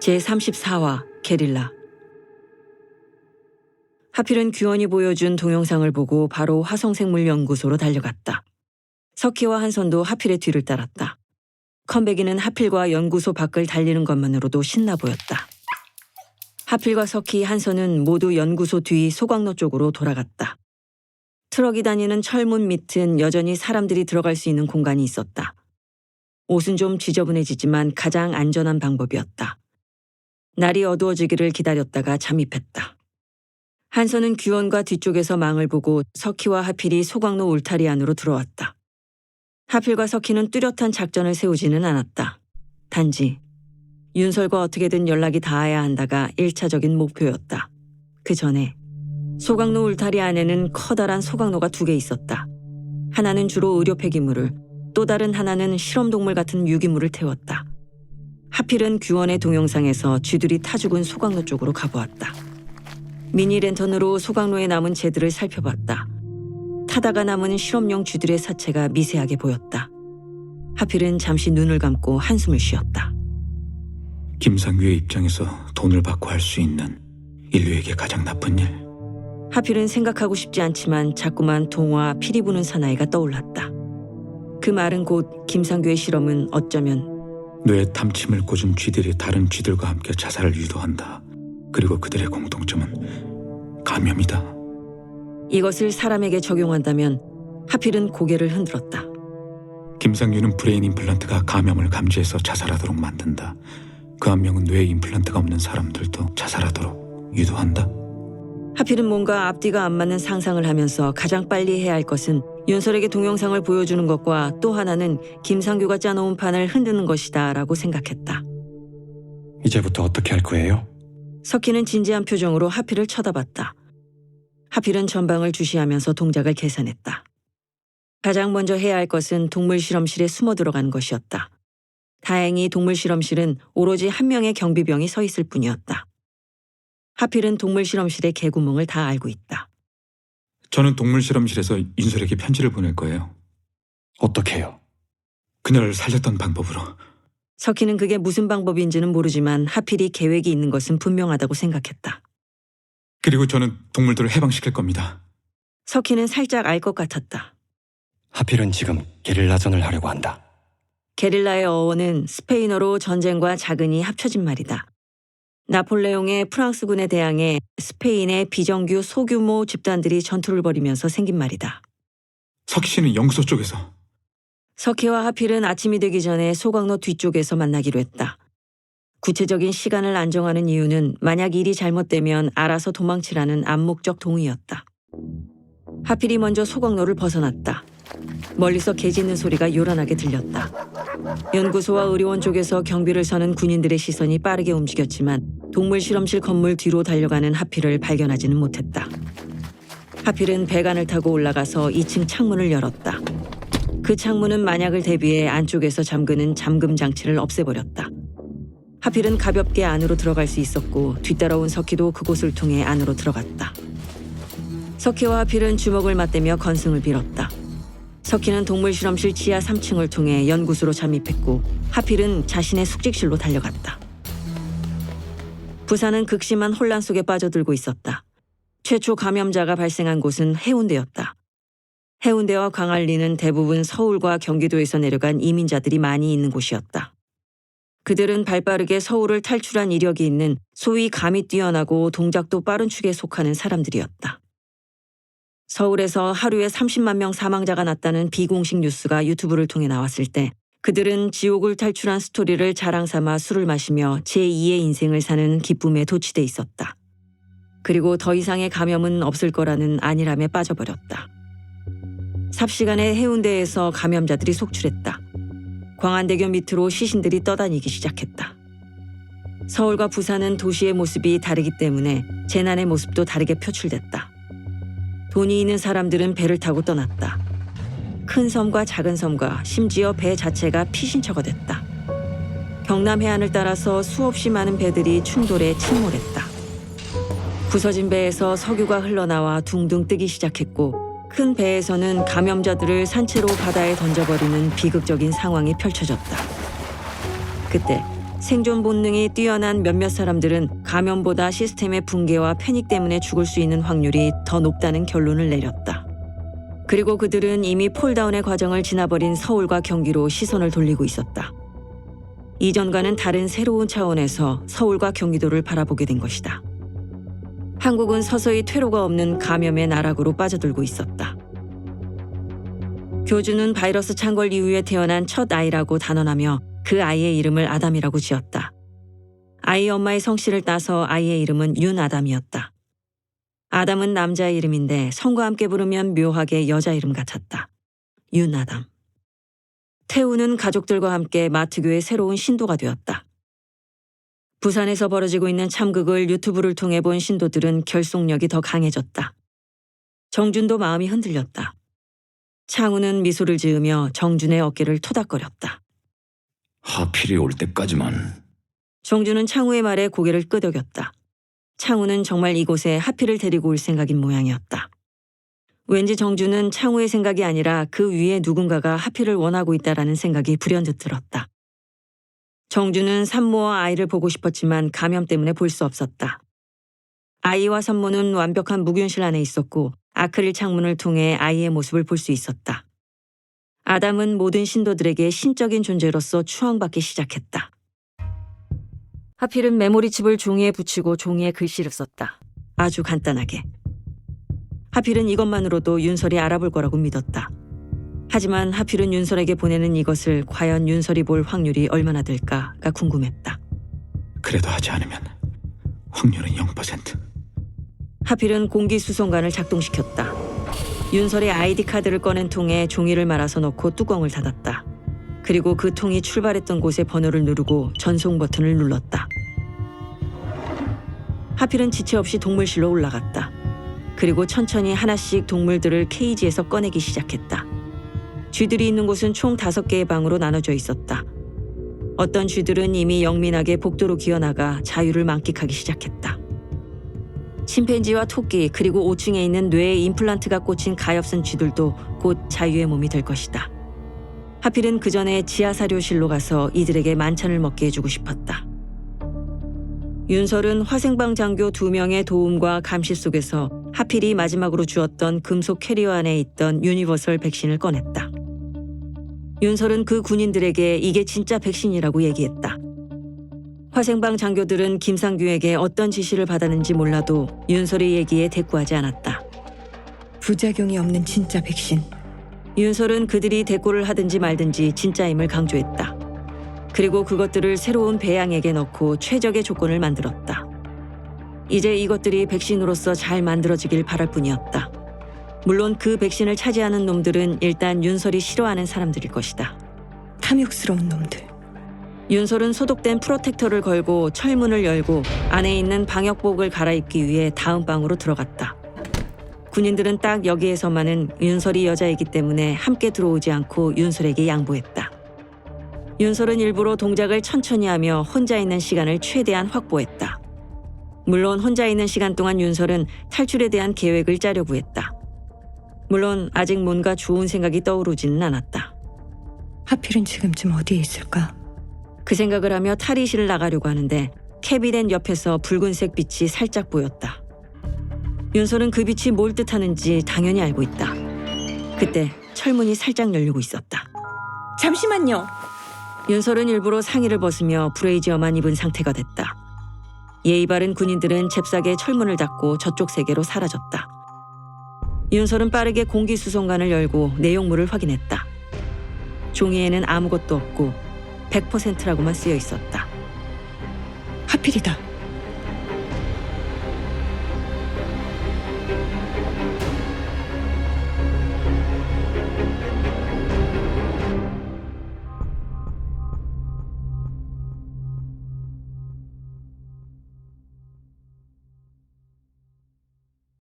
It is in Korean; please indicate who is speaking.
Speaker 1: 제34화 게릴라. 하필은 규원이 보여준 동영상을 보고 바로 화성생물연구소로 달려갔다. 석희와 한선도 하필의 뒤를 따랐다. 컴백이는 하필과 연구소 밖을 달리는 것만으로도 신나 보였다. 하필과 석희, 한선은 모두 연구소 뒤 소각로 쪽으로 돌아갔다. 트럭이 다니는 철문 밑은 여전히 사람들이 들어갈 수 있는 공간이 있었다. 옷은 좀 지저분해지지만 가장 안전한 방법이었다. 날이 어두워지기를 기다렸다가 잠입했다. 한선은 규원과 뒤쪽에서 망을 보고 석희와 하필이 소각로 울타리 안으로 들어왔다. 하필과 석희는 뚜렷한 작전을 세우지는 않았다. 단지 윤설과 어떻게든 연락이 닿아야 한다가 1차적인 목표였다. 그 전에 소각로 울타리 안에는 커다란 소각로가 2개 있었다. 하나는 주로 의료 폐기물을, 또 다른 하나는 실험동물 같은 유기물을 태웠다. 하필은 규원의 동영상에서 쥐들이 타 죽은 소각로 쪽으로 가보았다. 미니 랜턴으로 소각로에 남은 재들을 살펴봤다. 타다가 남은 실험용 쥐들의 사체가 미세하게 보였다. 하필은 잠시 눈을 감고 한숨을 쉬었다.
Speaker 2: 김상규의 입장에서 돈을 받고 할 수 있는 인류에게 가장 나쁜 일.
Speaker 1: 하필은 생각하고 싶지 않지만 자꾸만 동화 피리 부는 사나이가 떠올랐다. 그 말은 곧 김상규의 실험은 어쩌면
Speaker 2: 뇌에 탐침을 꽂은 쥐들이 다른 쥐들과 함께 자살을 유도한다. 그리고 그들의 공통점은 감염이다.
Speaker 1: 이것을 사람에게 적용한다면 하필은 고개를 흔들었다.
Speaker 2: 김상규는 브레인 임플란트가 감염을 감지해서 자살하도록 만든다. 그 한 명은 뇌에 임플란트가 없는 사람들도 자살하도록 유도한다.
Speaker 1: 하필은 뭔가 앞뒤가 안 맞는 상상을 하면서 가장 빨리 해야 할 것은 윤설에게 동영상을 보여주는 것과 또 하나는 김상규가 짜놓은 판을 흔드는 것이다 라고 생각했다.
Speaker 3: 이제부터 어떻게 할 거예요?
Speaker 1: 석희는 진지한 표정으로 하필을 쳐다봤다. 하필은 전방을 주시하면서 동작을 계산했다. 가장 먼저 해야 할 것은 동물 실험실에 숨어 들어가는 것이었다. 다행히 동물 실험실은 오로지 한 명의 경비병이 서 있을 뿐이었다. 하필은 동물 실험실의 개구멍을 다 알고 있다.
Speaker 2: 저는 동물 실험실에서 윤설에게 편지를 보낼 거예요.
Speaker 3: 어떻게 해요?
Speaker 2: 그녀를 살렸던 방법으로.
Speaker 1: 석희는 그게 무슨 방법인지는 모르지만 하필이 계획이 있는 것은 분명하다고 생각했다.
Speaker 2: 그리고 저는 동물들을 해방시킬 겁니다.
Speaker 1: 석희는 살짝 알 것 같았다.
Speaker 3: 하필은 지금 게릴라전을 하려고 한다.
Speaker 1: 게릴라의 어원은 스페인어로 전쟁과 자근이 합쳐진 말이다. 나폴레옹의 프랑스군에 대항해 스페인의 비정규 소규모 집단들이 전투를 벌이면서 생긴 말이다.
Speaker 2: 석희 씨는 연구소 쪽에서.
Speaker 1: 석희와 하필은 아침이 되기 전에 소각로 뒤쪽에서 만나기로 했다. 구체적인 시간을 안정하는 이유는 만약 일이 잘못되면 알아서 도망치라는 암묵적 동의였다. 하필이 먼저 소각로를 벗어났다. 멀리서 개 짖는 소리가 요란하게 들렸다. 연구소와 의료원 쪽에서 경비를 서는 군인들의 시선이 빠르게 움직였지만 동물 실험실 건물 뒤로 달려가는 하필을 발견하지는 못했다. 하필은 배관을 타고 올라가서 2층 창문을 열었다. 그 창문은 만약을 대비해 안쪽에서 잠그는 잠금 장치를 없애버렸다. 하필은 가볍게 안으로 들어갈 수 있었고 뒤따라온 석희도 그곳을 통해 안으로 들어갔다. 석희와 하필은 주먹을 맞대며 건승을 빌었다. 석희는 동물 실험실 지하 3층을 통해 연구소로 잠입했고 하필은 자신의 숙직실로 달려갔다. 부산은 극심한 혼란 속에 빠져들고 있었다. 최초 감염자가 발생한 곳은 해운대였다. 해운대와 광안리는 대부분 서울과 경기도에서 내려간 이민자들이 많이 있는 곳이었다. 그들은 발빠르게 서울을 탈출한 이력이 있는 소위 감이 뛰어나고 동작도 빠른 축에 속하는 사람들이었다. 서울에서 하루에 30만 명 사망자가 났다는 비공식 뉴스가 유튜브를 통해 나왔을 때 그들은 지옥을 탈출한 스토리를 자랑 삼아 술을 마시며 제2의 인생을 사는 기쁨에 도취돼 있었다. 그리고 더 이상의 감염은 없을 거라는 안일함에 빠져버렸다. 삽시간에 해운대에서 감염자들이 속출했다. 광안대교 밑으로 시신들이 떠다니기 시작했다. 서울과 부산은 도시의 모습이 다르기 때문에 재난의 모습도 다르게 표출됐다. 돈이 있는 사람들은 배를 타고 떠났다. 큰 섬과 작은 섬과 심지어 배 자체가 피신처가 됐다. 경남 해안을 따라서 수없이 많은 배들이 충돌해 침몰했다. 부서진 배에서 석유가 흘러나와 둥둥 뜨기 시작했고 큰 배에서는 감염자들을 산채로 바다에 던져버리는 비극적인 상황이 펼쳐졌다. 그때 생존 본능이 뛰어난 몇몇 사람들은 감염보다 시스템의 붕괴와 패닉 때문에 죽을 수 있는 확률이 더 높다는 결론을 내렸다. 그리고 그들은 이미 폴다운의 과정을 지나버린 서울과 경기로 시선을 돌리고 있었다. 이전과는 다른 새로운 차원에서 서울과 경기도를 바라보게 된 것이다. 한국은 서서히 퇴로가 없는 감염의 나락으로 빠져들고 있었다. 교주는 바이러스 창궐 이후에 태어난 첫 아이라고 단언하며 그 아이의 이름을 아담이라고 지었다. 아이 엄마의 성씨를 따서 아이의 이름은 윤아담이었다. 아담은 남자의 이름인데 성과 함께 부르면 묘하게 여자 이름 같았다. 윤아담. 태우는 가족들과 함께 마트교의 새로운 신도가 되었다. 부산에서 벌어지고 있는 참극을 유튜브를 통해 본 신도들은 결속력이 더 강해졌다. 정준도 마음이 흔들렸다. 창우는 미소를 지으며 정준의 어깨를 토닥거렸다.
Speaker 4: 하필이 올 때까지만.
Speaker 1: 정준은 창우의 말에 고개를 끄덕였다. 창우는 정말 이곳에 하필을 데리고 올 생각인 모양이었다. 왠지 정준은 창우의 생각이 아니라 그 위에 누군가가 하필을 원하고 있다라는 생각이 불현듯 들었다. 정준은 산모와 아이를 보고 싶었지만 감염 때문에 볼 수 없었다. 아이와 산모는 완벽한 묵윤실 안에 있었고 아크릴 창문을 통해 아이의 모습을 볼 수 있었다. 아담은 모든 신도들에게 신적인 존재로서 추앙받기 시작했다. 하필은 메모리칩을 종이에 붙이고 종이에 글씨를 썼다. 아주 간단하게. 하필은 이것만으로도 윤설이 알아볼 거라고 믿었다. 하지만 하필은 윤설에게 보내는 이것을 과연 윤설이 볼 확률이 얼마나 될까가 궁금했다.
Speaker 2: 그래도 하지 않으면 확률은 0%.
Speaker 1: 하필은 공기수송관을 작동시켰다. 윤설의 아이디 카드를 꺼낸 통에 종이를 말아서 넣고 뚜껑을 닫았다. 그리고 그 통이 출발했던 곳의 번호를 누르고 전송 버튼을 눌렀다. 하필은 지체 없이 동물실로 올라갔다. 그리고 천천히 하나씩 동물들을 케이지에서 꺼내기 시작했다. 쥐들이 있는 곳은 총 5개의 방으로 나눠져 있었다. 어떤 쥐들은 이미 영민하게 복도로 기어나가 자유를 만끽하기 시작했다. 침팬지와 토끼 그리고 5층에 있는 뇌에 임플란트가 꽂힌 가엾은 쥐들도 곧 자유의 몸이 될 것이다. 하필은 그 전에 지하사료실로 가서 이들에게 만찬을 먹게 해주고 싶었다. 윤설은 화생방 장교 2명의 도움과 감시 속에서 하필이 마지막으로 주었던 금속 캐리어 안에 있던 유니버설 백신을 꺼냈다. 윤설은 그 군인들에게 이게 진짜 백신이라고 얘기했다. 화생방 장교들은 김상규에게 어떤 지시를 받았는지 몰라도 윤설의 얘기에 대꾸하지 않았다.
Speaker 5: 부작용이 없는 진짜 백신.
Speaker 1: 윤설은 그들이 대꾸를 하든지 말든지 진짜임을 강조했다. 그리고 그것들을 새로운 배양액에 넣고 최적의 조건을 만들었다. 이제 이것들이 백신으로서 잘 만들어지길 바랄 뿐이었다. 물론 그 백신을 차지하는 놈들은 일단 윤설이 싫어하는 사람들일 것이다.
Speaker 5: 탐욕스러운 놈들.
Speaker 1: 윤설은 소독된 프로텍터를 걸고 철문을 열고 안에 있는 방역복을 갈아입기 위해 다음 방으로 들어갔다. 군인들은 딱 여기에서만은 윤설이 여자이기 때문에 함께 들어오지 않고 윤설에게 양보했다. 윤설은 일부러 동작을 천천히 하며 혼자 있는 시간을 최대한 확보했다. 물론 혼자 있는 시간 동안 윤설은 탈출에 대한 계획을 짜려고 했다. 물론 아직 뭔가 좋은 생각이 떠오르지는 않았다.
Speaker 5: 하필은 지금쯤 어디에 있을까?
Speaker 1: 그 생각을 하며 탈의실을 나가려고 하는데 캐비넷 옆에서 붉은색 빛이 살짝 보였다. 윤설은 그 빛이 뭘 뜻하는지 당연히 알고 있다. 그때 철문이 살짝 열리고 있었다.
Speaker 5: 잠시만요.
Speaker 1: 윤설은 일부러 상의를 벗으며 브레이지어만 입은 상태가 됐다. 예의 바른 군인들은 잽싸게 철문을 닫고 저쪽 세계로 사라졌다. 윤설은 빠르게 공기수송관을 열고 내용물을 확인했다. 종이에는 아무것도 없고 100%라고만 쓰여 있었다.
Speaker 5: 하필이다.